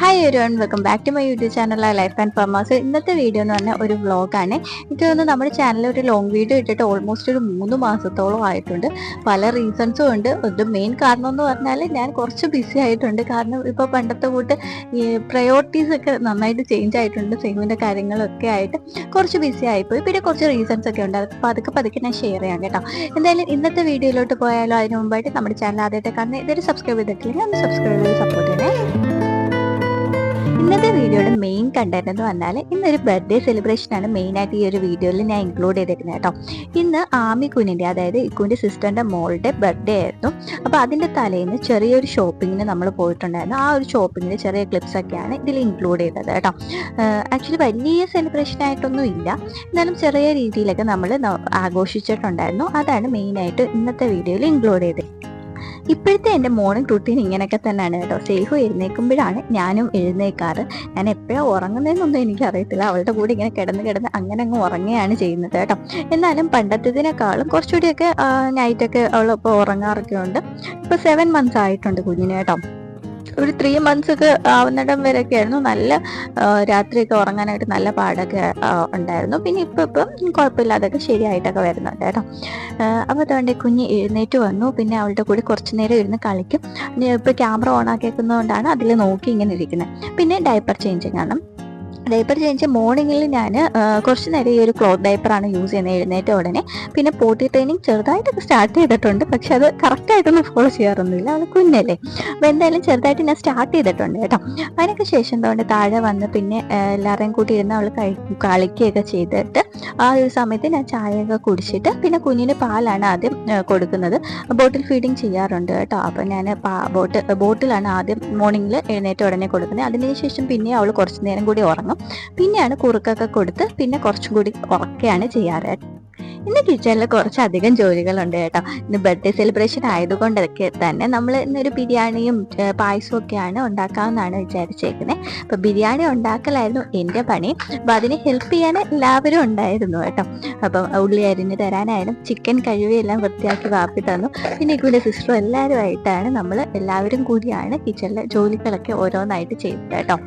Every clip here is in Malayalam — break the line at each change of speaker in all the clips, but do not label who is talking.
Hi everyone, welcome back to my YouTube channel life and farmers. ഇന്നത്തെ വീഡിയോ എന്ന് പറഞ്ഞാൽ ഒരു വ്ളോഗാണ്. എനിക്ക് തോന്നുന്നു നമ്മുടെ ചാനലിൽ ഒരു ലോങ് വീഡിയോ ഇട്ടിട്ട് ഓൾമോസ്റ്റ് ഒരു 3 മാസത്തോളം ആയിട്ടുണ്ട്. പല റീസൺസും ഉണ്ട്. ഒരു മെയിൻ കാരണം എന്ന് പറഞ്ഞാൽ ഞാൻ കുറച്ച് ബിസി ആയിട്ടുണ്ട്. കാരണം ഇപ്പോൾ പണ്ടത്തെ കൂട്ട് ഈ പ്രയോറിറ്റീസ് ഒക്കെ നന്നായിട്ട് ചേഞ്ച് ആയിട്ടുണ്ട്. സെയിമിൻ്റെ കാര്യങ്ങളൊക്കെ ആയിട്ട് കുറച്ച് ബിസി ആയിപ്പോയി. പിന്നെ കുറച്ച് റീസൺസ് ഒക്കെ ഉണ്ട്. അതൊക്കെ പതുക്കെ ഞാൻ ഷെയർ ചെയ്യാം കേട്ടോ. എന്തായാലും ഇന്നത്തെ വീഡിയോയിലോട്ട് പോയാലോ അതിന് മുമ്പായിട്ട് നമ്മുടെ ചാനൽ ആദ്യമായിട്ട് കാണുന്ന ഇതൊരു സബ്സ്ക്രൈബ് ചെയ്തിട്ടില്ലെങ്കിൽ ഒന്ന് സബ്സ്ക്രൈബ് ചെയ്ത് സപ്പോർട്ട് ചെയ്യണേ. ഇന്നത്തെ വീഡിയോയുടെ മെയിൻ കണ്ടന്റ് എന്ന് പറഞ്ഞാൽ ഇന്നൊരു ബർത്ത്ഡേ സെലിബ്രേഷൻ ആണ് മെയിനായിട്ട് ഈ ഒരു വീഡിയോയിൽ ഞാൻ ഇൻക്ലൂഡ് ചെയ്തേക്കുന്നത് കേട്ടോ. ഇന്ന് ആമി കുഞ്ഞിൻ്റെ, അതായത് ഇക്കുവിൻ്റെ സിസ്റ്ററിൻ്റെ മോളുടെ ബർത്ത്ഡേ ആയിരുന്നു. അപ്പോൾ അതിൻ്റെ തലേന്ന് ചെറിയൊരു ഷോപ്പിങ്ങിന് നമ്മൾ പോയിട്ടുണ്ടായിരുന്നു. ആ ഒരു ഷോപ്പിങ്ങിൽ ചെറിയ ക്ലിപ്സ് ഒക്കെയാണ് ഇതിൽ ഇൻക്ലൂഡ് ചെയ്തത് കേട്ടോ. ആക്ച്വലി വലിയ സെലിബ്രേഷൻ ആയിട്ടൊന്നും ഇല്ല, എന്നാലും ചെറിയ രീതിയിലൊക്കെ നമ്മൾ ആഘോഷിച്ചിട്ടുണ്ടായിരുന്നു. അതാണ് മെയിനായിട്ട് ഇന്നത്തെ വീഡിയോയിൽ ഇൻക്ലൂഡ് ചെയ്തത്. ഇപ്പോഴത്തെ എൻ്റെ മോർണിംഗ് റുട്ടീൻ ഇങ്ങനെയൊക്കെ തന്നെയാണ് കേട്ടോ. സേഹു എഴുന്നേൽക്കുമ്പോഴാണ് ഞാനും എഴുന്നേൽക്കാറ്. ഞാൻ എപ്പോഴാണ് ഉറങ്ങുന്നതെന്നൊന്നും എനിക്കറിയത്തില്ല. അവളുടെ കൂടെ ഇങ്ങനെ കിടന്ന് അങ്ങനെ അങ്ങ് ഉറങ്ങുകയാണ് ചെയ്യുന്നത് കേട്ടോ. എന്നാലും പണ്ടത്തേതിനേക്കാളും കുറച്ചുകൂടിയൊക്കെ നൈറ്റൊക്കെ അവളിപ്പോൾ ഉറങ്ങാറൊക്കെ ഉണ്ട്. ഇപ്പോൾ 7 months ആയിട്ടുണ്ട് കുഞ്ഞിന് കേട്ടോ. ഒരു 3 months ഒക്കെ ആവുന്നിടം വരെയൊക്കെ ആയിരുന്നു നല്ല രാത്രിയൊക്കെ ഉറങ്ങാനായിട്ട് നല്ല പാടൊക്കെ ഉണ്ടായിരുന്നു. പിന്നെ ഇപ്പം കുഴപ്പമില്ലാതൊക്കെ ശരിയായിട്ടൊക്കെ വരുന്നുണ്ട് കേട്ടോ. അപ്പോൾ അതുകൊണ്ട് കുഞ്ഞ് എഴുന്നേറ്റ് വന്നു. പിന്നെ അവളുടെ കൂടെ കുറച്ച് നേരം ഇരുന്ന് കളിക്കും. ഇപ്പോൾ ക്യാമറ ഓൺ ആക്കിയേക്കുന്നതുകൊണ്ടാണ് അതിൽ നോക്കി ഇങ്ങനെ ഇരിക്കുന്നത്. പിന്നെ ഡയപ്പർ ചേഞ്ചിങ് ആണ്. ഡയപ്പർ ചേഞ്ച് മോർണിംഗിൽ ഞാൻ കുറച്ച് നേരം ഈ ഒരു ക്ലോത്ത് ഡയപ്പറാണ് യൂസ് ചെയ്യുന്നത് എഴുന്നേറ്റ ഉടനെ. പിന്നെ പോട്ടി ട്രെയിനിങ് ചെറുതായിട്ടൊക്കെ സ്റ്റാർട്ട് ചെയ്തിട്ടുണ്ട്, പക്ഷെ അത് കറക്റ്റായിട്ടൊന്നും ഫോളോ ചെയ്യാറൊന്നുമില്ല, അത് കുഞ്ഞല്ലേ. അപ്പോൾ എന്തായാലും ചെറുതായിട്ട് ഞാൻ സ്റ്റാർട്ട് ചെയ്തിട്ടുണ്ട് കേട്ടോ. അതിനൊക്കെ ശേഷം എന്തുകൊണ്ട് താഴെ വന്ന് പിന്നെ എല്ലാവരെയും കൂട്ടി ഇരുന്ന് അവൾ കളിക്കുകയൊക്കെ ചെയ്തിട്ട് ആ ഒരു സമയത്ത് ഞാൻ ചായയൊക്കെ കുടിച്ചിട്ട് പിന്നെ കുഞ്ഞിന് പാലാണ് ആദ്യം കൊടുക്കുന്നത്. ബോട്ടിൽ ഫീഡിങ് ചെയ്യാറുണ്ട് കേട്ടോ. അപ്പോൾ ഞാൻ ബോട്ടിലാണ് ആദ്യം മോർണിംഗിൽ എഴുന്നേറ്റ ഉടനെ കൊടുക്കുന്നത്. അതിനുശേഷം പിന്നെ അവൾ കുറച്ച് നേരം കൂടി ഉറങ്ങും. പിന്നെയാണ് കുറുക്കൊക്കെ കൊടുത്ത് പിന്നെ കുറച്ചും കൂടി ഉറക്കുകയാണ് ചെയ്യാറ്. ഇന്ന് കിച്ചണിൽ കുറച്ചധികം ജോലികളുണ്ട് കേട്ടോ. ഇന്ന് ബർത്ത്ഡേ സെലിബ്രേഷൻ ആയതുകൊണ്ടൊക്കെ തന്നെ നമ്മൾ ഇന്നൊരു ബിരിയാണിയും പായസവും ഒക്കെയാണ് ഉണ്ടാക്കാമെന്നാണ് വിചാരിച്ചേക്കുന്നത്. അപ്പോൾ ബിരിയാണി ഉണ്ടാക്കലായിരുന്നു എൻ്റെ പണി. അപ്പോൾ അതിന് ഹെൽപ്പ് ചെയ്യാൻ എല്ലാവരും ഉണ്ടായിരുന്നു കേട്ടോ. അപ്പം ഉള്ളി അരിഞ്ഞ് തരാനായാലും ചിക്കൻ കഴുകിയെല്ലാം വൃത്തിയാക്കി വാപ്പി തന്നു. പിന്നെ ഇവിടെ സിസ്റ്ററും എല്ലാവരുമായിട്ടാണ് എല്ലാവരും കൂടിയാണ് കിച്ചണിലെ ജോലികളൊക്കെ ഓരോന്നായിട്ട് ചെയ്തത് കേട്ടോ.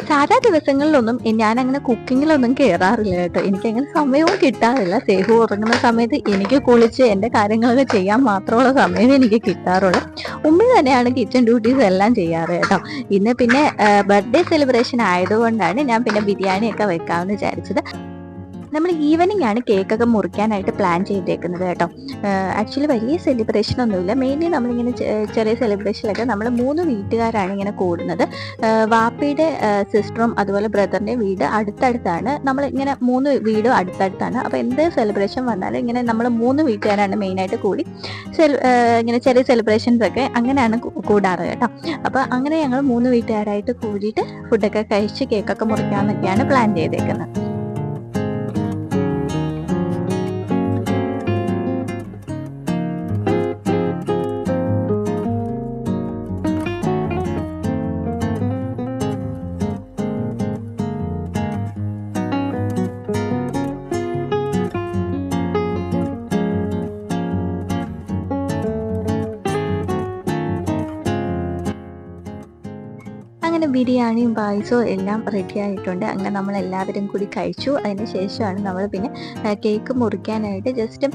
സാധാ ദിവസങ്ങളിലൊന്നും ഞാൻ അങ്ങനെ കുക്കിങ്ങിലൊന്നും കയറാറില്ല കേട്ടോ. എനിക്കങ്ങനെ സമയവും കിട്ടാറില്ല. സേഹു ഉറങ്ങുന്ന സമയത്ത് എനിക്ക് കുളിച്ച് എൻ്റെ കാര്യങ്ങളൊക്കെ ചെയ്യാൻ മാത്രമുള്ള സമയം എനിക്ക് കിട്ടാറുള്ളൂ. ഉമ്മി തന്നെയാണ് കിച്ചൺ ഡ്യൂട്ടീസ് എല്ലാം ചെയ്യാറ് കേട്ടോ. ഇന്ന് പിന്നെ ബർത്ത്ഡേ സെലിബ്രേഷൻ ആയതുകൊണ്ടാണ് ഞാൻ പിന്നെ ബിരിയാണിയൊക്കെ വെക്കാമെന്ന് വിചാരിച്ചത്. നമ്മൾ ഈവനിങ് ആണ് കേക്കൊക്കെ മുറിക്കാനായിട്ട് പ്ലാൻ ചെയ്തേക്കുന്നത് കേട്ടോ. ആക്ച്വലി വലിയ സെലിബ്രേഷൻ ഒന്നുമില്ല. മെയിൻലി നമ്മളിങ്ങനെ ചെറിയ സെലിബ്രേഷനിലൊക്കെ നമ്മൾ 3 വീട്ടുകാരാണ് ഇങ്ങനെ കൂടുന്നത്. വാപ്പയുടെ സിസ്റ്ററും അതുപോലെ ബ്രദറിൻ്റെ വീട് അടുത്തടുത്താണ്. നമ്മൾ ഇങ്ങനെ 3 വീടും അടുത്തടുത്താണ്. അപ്പോൾ എന്ത് സെലിബ്രേഷൻ വന്നാലും ഇങ്ങനെ നമ്മൾ 3 വീട്ടുകാരാണ് മെയിനായിട്ട് കൂടി ഇങ്ങനെ ചെറിയ സെലിബ്രേഷൻസ് ഒക്കെ അങ്ങനെയാണ് കൂടാറ് കേട്ടോ. അപ്പോൾ അങ്ങനെ ഞങ്ങൾ 3 വീട്ടുകാരായിട്ട് കൂടിയിട്ട് ഫുഡൊക്കെ കഴിച്ച് കേക്കൊക്കെ മുറിക്കാമെന്നൊക്കെയാണ് പ്ലാൻ ചെയ്തേക്കുന്നത്. അങ്ങനെ ബിരിയാണിയും പായസവും എല്ലാം റെഡി ആയിട്ടുണ്ട്. അങ്ങനെ നമ്മൾ എല്ലാവരും കൂടി കഴിച്ചു. അതിന് ശേഷമാണ് നമ്മൾ പിന്നെ കേക്ക് മുറിക്കാനായിട്ട് ജസ്റ്റ്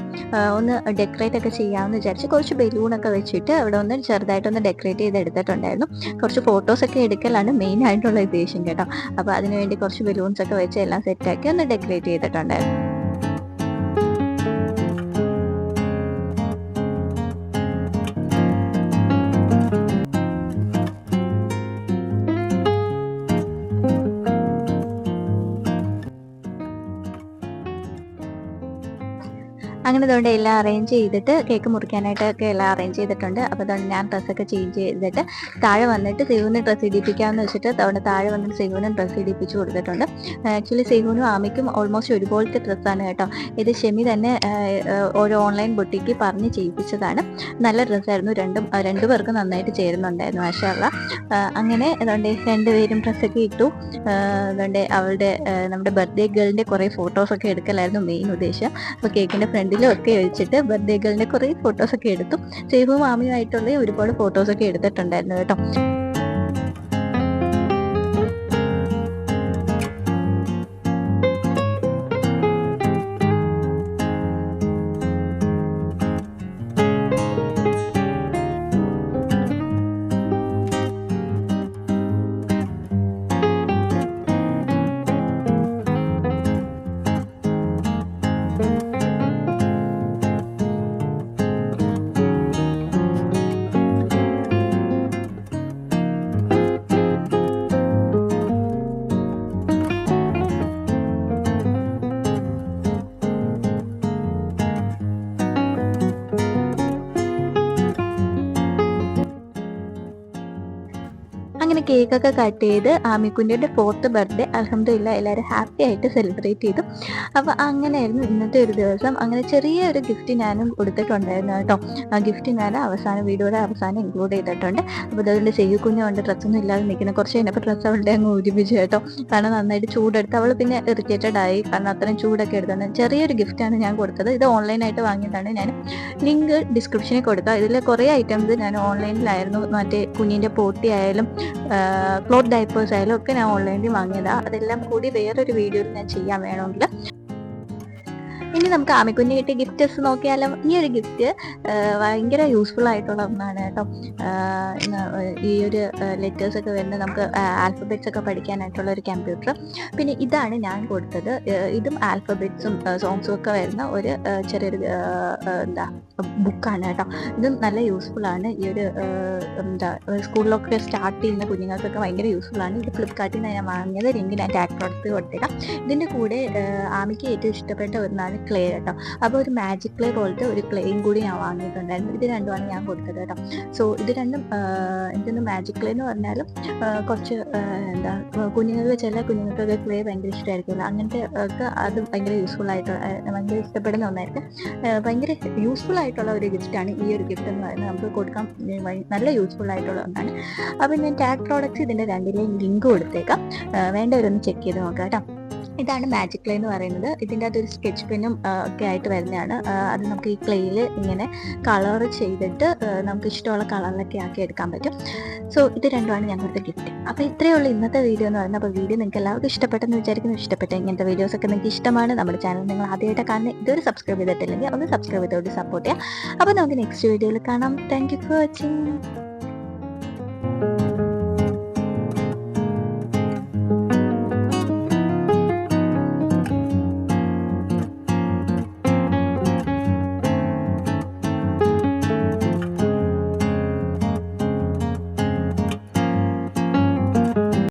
ഒന്ന് ഡെക്കറേറ്റ് ഒക്കെ ചെയ്യാമെന്ന് വിചാരിച്ച് കുറച്ച് ബലൂണൊക്കെ വെച്ചിട്ട് അവിടെ ഒന്ന് ചെറുതായിട്ടൊന്ന് ഡെക്കറേറ്റ് ചെയ്ത് എടുത്തിട്ടുണ്ടായിരുന്നു. കുറച്ച് ഫോട്ടോസൊക്കെ എടുക്കലാണ് മെയിൻ ആയിട്ടുള്ള ഉദ്ദേശം കേട്ടോ. അപ്പോൾ അതിനുവേണ്ടി കുറച്ച് ബലൂൺസ് ഒക്കെ വെച്ച് എല്ലാം സെറ്റാക്കി ഒന്ന് ഡെക്കറേറ്റ് ചെയ്തിട്ടുണ്ടായിരുന്നു. അങ്ങനെ അതുകൊണ്ട് എല്ലാം അറേഞ്ച് ചെയ്തിട്ട് കേക്ക് മുറിക്കാനായിട്ടൊക്കെ എല്ലാം അറേഞ്ച് ചെയ്തിട്ടുണ്ട്. അപ്പോൾ അതുകൊണ്ട് ഞാൻ ഡ്രസ്സൊക്കെ ചേഞ്ച് ചെയ്തിട്ട് താഴെ വന്നിട്ട് സെഹുവിന് ഡ്രസ്സ് ഇടിപ്പിക്കാമെന്ന് വെച്ചിട്ട് അതുകൊണ്ട് താഴെ വന്നിട്ട് സെഹുവിനും ഡ്രസ്സ് ഇടിപ്പിച്ച് കൊടുത്തിട്ടുണ്ട്. ആക്ച്വലി സെഹുവിനും ആമിക്കും ഓൾമോസ്റ്റ് ഒരുപോലത്തെ ഡ്രസ്സാണ് കേട്ടോ. ഇത് ഷെമി തന്നെ ഒരു ഓൺലൈൻ ബൊട്ടിക്ക് പറഞ്ഞ് ചെയ്യിപ്പിച്ചതാണ്. നല്ല ഡ്രസ്സായിരുന്നു. രണ്ടു പേർക്കും നന്നായിട്ട് ചേരുന്നുണ്ടായിരുന്നു മാഷാഅല്ലാഹ്. അങ്ങനെ അതുകൊണ്ട് 2 പേരും ഡ്രസ്സൊക്കെ ഇട്ടു. അതുകൊണ്ട് നമ്മുടെ ബർത്ത്ഡേ ഗേളിൻ്റെ കുറേ ഫോട്ടോസൊക്കെ എടുക്കലായിരുന്നു മെയിൻ ഉദ്ദേശം. അപ്പോൾ കേക്കിൻ്റെ ഫ്രണ്ടിൽ ഒക്കെ വെച്ചിട്ട് ബർത്ത്ഡേ ഗേളിൻ്റെ കുറേ ഫോട്ടോസൊക്കെ എടുത്തു. സേഫും മാമിയുമായിട്ടുള്ള ഒരുപാട് ഫോട്ടോസൊക്കെ എടുത്തിട്ടുണ്ടായിരുന്നു കേട്ടോ. കേക്കൊക്കെ കട്ട് ചെയ്ത് ആമിക്കുഞ്ഞിൻ്റെ 4th ബർത്ത്ഡേ അൽഹംദുലില്ലാ എല്ലാവരും ഹാപ്പി ആയിട്ട് സെലിബ്രേറ്റ് ചെയ്തു. അപ്പോൾ അങ്ങനെയായിരുന്നു ഇന്നത്തെ ഒരു ദിവസം. അങ്ങനെ ചെറിയൊരു ഗിഫ്റ്റ് ഞാനും കൊടുത്തിട്ടുണ്ടായിരുന്നു കേട്ടോ. ആ ഗിഫ്റ്റ് ഞാൻ വീഡിയോയുടെ അവസാനം ഇൻക്ലൂഡ് ചെയ്തിട്ടുണ്ട്. അപ്പോൾ അതുകൊണ്ട് കുഞ്ഞുണ്ട് ഡ്രസ്സൊന്നും ഇല്ലാതെ നിൽക്കുന്നത്. കുറച്ച് കഴിഞ്ഞപ്പോൾ ഡ്രസ്സ് അവളുടെ അങ്ങ് ഒരുമിച്ച് കേട്ടോ. കാരണം നന്നായിട്ട് ചൂടെടുത്ത് അവൾ പിന്നെ ഇറിറ്റേറ്റഡ് ആയി. കാരണം അത്രയും ചൂടൊക്കെ എടുത്തത് ചെറിയൊരു ഗിഫ്റ്റാണ് ഞാൻ കൊടുത്തത്. ഇത് ഓൺലൈനായിട്ട് വാങ്ങിയതാണ്. ഞാൻ ലിങ്ക് ഡിസ്ക്രിപ്ഷനിൽ കൊടുക്കാം. ഇതിൽ കുറേ ഐറ്റംസ് ഞാൻ ഓൺലൈനിലായിരുന്നു. മറ്റേ കുഞ്ഞിൻ്റെ പോട്ടി ആയാലും ക്ലോത്ത് ഡൈപ്പേഴ്സ് ആയാലും ഒക്കെ ഞാൻ ഓൺലൈനിൽ വാങ്ങിയതാണ്. അതെല്ലാം കൂടി വേറൊരു വീഡിയോയിൽ ഞാൻ ചെയ്യാൻ വേണമെങ്കിൽ. ഇനി നമുക്ക് ആമിക്കുഞ്ഞ് കിട്ടിയ ഗിഫ്റ്റ്സ് നോക്കിയാലോ. ഈ ഒരു ഗിഫ്റ്റ് ഭയങ്കര യൂസ്ഫുൾ ആയിട്ടുള്ള ഒന്നാണ് കേട്ടോ. ഈ ഒരു ലെറ്റേഴ്സ് ഒക്കെ വരുന്നത് നമുക്ക് ആൽഫബറ്റ്സ് ഒക്കെ പഠിക്കാനായിട്ടുള്ള ഒരു കമ്പ്യൂട്ടർ. പിന്നെ ഇതാണ് ഞാൻ കൊടുത്തത്. ഇതും ആൽഫബറ്റ്സും സോങ്സും ഒക്കെ വരുന്ന ഒരു ചെറിയൊരു ബുക്കാണ് കേട്ടോ. ഇതും നല്ല യൂസ്ഫുൾ ആണ്. ഈ ഒരു സ്കൂളിലൊക്കെ സ്റ്റാർട്ട് ചെയ്യുന്ന കുഞ്ഞുങ്ങൾക്കൊക്കെ ഭയങ്കര യൂസ്ഫുൾ ആണ്. ഇത് ഫ്ലിപ്കാർട്ടിൽ നിന്ന് ഞാൻ വാങ്ങിയത്. ലിങ്ക് ഞാൻ ടാഗ് കൊടുത്ത് കൊടുത്തേക്കാം. ഇതിൻ്റെ കൂടെ ആമിക്ക് ഏറ്റവും ഇഷ്ടപ്പെട്ട ഒന്നാണ് ക്ലേ കേട്ടോ. അപ്പോൾ ഒരു മാജിക് ക്ലേ പോലത്തെ ഒരു ക്ലേയും കൂടി ഞാൻ വാങ്ങിയിട്ടുണ്ടായിരുന്നു. ഇത് രണ്ടുമാണ് ഞാൻ കൊടുത്തത് കേട്ടോ. സോ ഇത് രണ്ടും എനിക്കൊന്ന് മാജിക് ക്ലേ എന്ന് പറഞ്ഞാലും കുറച്ച് ചില കുഞ്ഞുങ്ങൾക്കൊക്കെ ക്ലേ ഭയങ്കര ഇഷ്ടമായിരിക്കുമല്ലോ. അങ്ങനത്തെ ഒക്കെ അത് ഭയങ്കര യൂസ്ഫുൾ ആയിട്ടുള്ള ഭയങ്കര ഇഷ്ടപ്പെടുന്ന ഒന്നായിരിക്കും. ഭയങ്കര യൂസ്ഫുൾ ആയിട്ടുള്ള ഒരു ഗിഫ്റ്റാണ് ഈ ഒരു ഗിഫ്റ്റ് എന്ന് പറയുന്നത്. നമുക്ക് കൊടുക്കാൻ നല്ല യൂസ്ഫുൾ ആയിട്ടുള്ള ഒന്നാണ്. അപ്പോൾ ഞാൻ ടാഗ് പ്രോഡക്റ്റ്സ് ഇതിൻ്റെ രണ്ടിലെയും ലിങ്ക് കൊടുത്തേക്കാം. വേണ്ടവരൊന്ന് ചെക്ക് ചെയ്ത് നോക്കാം കേട്ടോ. ഇതാണ് മാജിക് ക്ലേ എന്ന് പറയുന്നത്. ഇതിൻ്റെ അകത്തൊരു സ്കെച്ച് പെന്നും ഒക്കെ ആയിട്ട് വരുന്നതാണ്. അത് നമുക്ക് ഈ ക്ലേയിൽ ഇങ്ങനെ കളർ ചെയ്തിട്ട് നമുക്ക് ഇഷ്ടമുള്ള കളറിലൊക്കെ ആക്കി എടുക്കാൻ പറ്റും. സോ ഇത് രണ്ടുമാണ് ഞങ്ങളുടെ ഗിഫ്റ്റ്. അപ്പോൾ ഇത്രയേ ഉള്ളൂ ഇന്നത്തെ വീഡിയോ എന്ന് പറയുന്നത്. അപ്പോൾ വീഡിയോ നിങ്ങൾക്ക് എല്ലാവർക്കും ഇഷ്ടപ്പെട്ടെന്ന് വിചാരിക്കുന്നു. ഇഷ്ടപ്പെട്ട ഇങ്ങനത്തെ വീഡിയോസൊക്കെ നിങ്ങൾക്ക് ഇഷ്ടമാണ്. നമ്മുടെ ചാനൽ നിങ്ങൾ ആദ്യമായിട്ട് കാണുന്നത് ഇതുവരെ സബ്സ്ക്രൈബ് ചെയ്തിട്ടില്ലെങ്കിൽ ഒന്ന് സബ്സ്ക്രൈബ് ചെയ്തോട്ട് സപ്പോർട്ട് ചെയ്യാം. അപ്പോൾ നമുക്ക് നെക്സ്റ്റ് വീഡിയോയിൽ കാണാം. Thank you for watching.